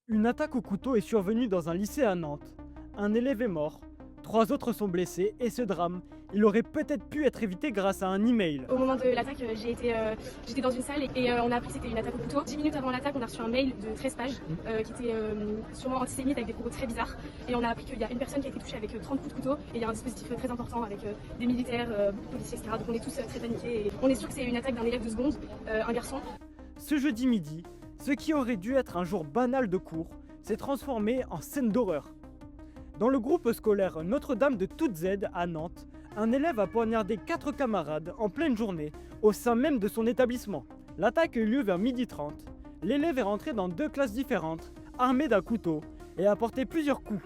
Une attaque au couteau est survenue dans un lycée à Nantes. Un élève est mort, 3 autres sont blessés et ce drame, il aurait peut-être pu être évité grâce à un email. Au moment de l'attaque, j'étais dans une salle et on a appris que c'était une attaque au couteau. 10 minutes avant l'attaque, on a reçu un mail de 13 pages qui était sûrement antisémite avec des propos très bizarres. Et on a appris qu'il y a une personne qui a été touchée avec 30 coups de couteau. Et il y a un dispositif très important avec des militaires, beaucoup de policiers, etc. Donc on est tous très paniqués. Et on est sûr que c'est une attaque d'un élève de seconde, un garçon. Ce jeudi midi, ce qui aurait dû être un jour banal de cours s'est transformé en scène d'horreur. Dans le groupe scolaire Notre-Dame de Toutes Aides à Nantes, un élève a poignardé 4 camarades en pleine journée au sein même de son établissement. L'attaque a eu lieu vers 12h30. L'élève est rentré dans 2 classes différentes, armé d'un couteau, et a porté plusieurs coups.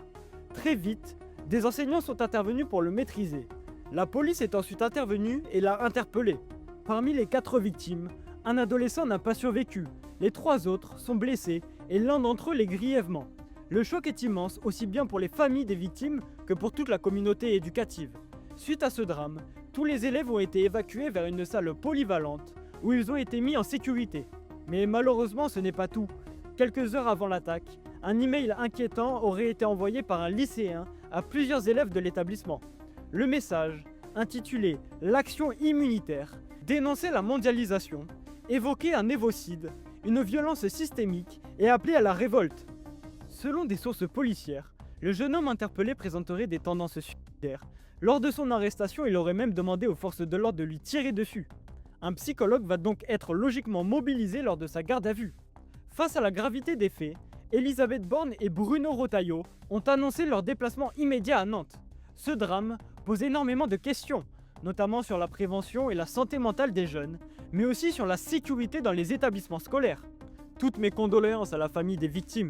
Très vite, des enseignants sont intervenus pour le maîtriser. La police est ensuite intervenue et l'a interpellé. Parmi les 4 victimes, un adolescent n'a pas survécu, les 3 autres sont blessés et l'un d'entre eux l'est grièvement. Le choc est immense aussi bien pour les familles des victimes que pour toute la communauté éducative. Suite à ce drame, tous les élèves ont été évacués vers une salle polyvalente où ils ont été mis en sécurité. Mais malheureusement ce n'est pas tout. Quelques heures avant l'attaque, un email inquiétant aurait été envoyé par un lycéen à plusieurs élèves de l'établissement. Le message, intitulé L'action immunitaire, dénonçait la mondialisation, évoquait un évocide, une violence systémique et appelait à la révolte. Selon des sources policières, le jeune homme interpellé présenterait des tendances suicidaires. Lors de son arrestation, il aurait même demandé aux forces de l'ordre de lui tirer dessus. Un psychologue va donc être logiquement mobilisé lors de sa garde à vue. Face à la gravité des faits, Elisabeth Borne et Bruno Retailleau ont annoncé leur déplacement immédiat à Nantes. Ce drame pose énormément de questions, notamment sur la prévention et la santé mentale des jeunes, mais aussi sur la sécurité dans les établissements scolaires. Toutes mes condoléances à la famille des victimes.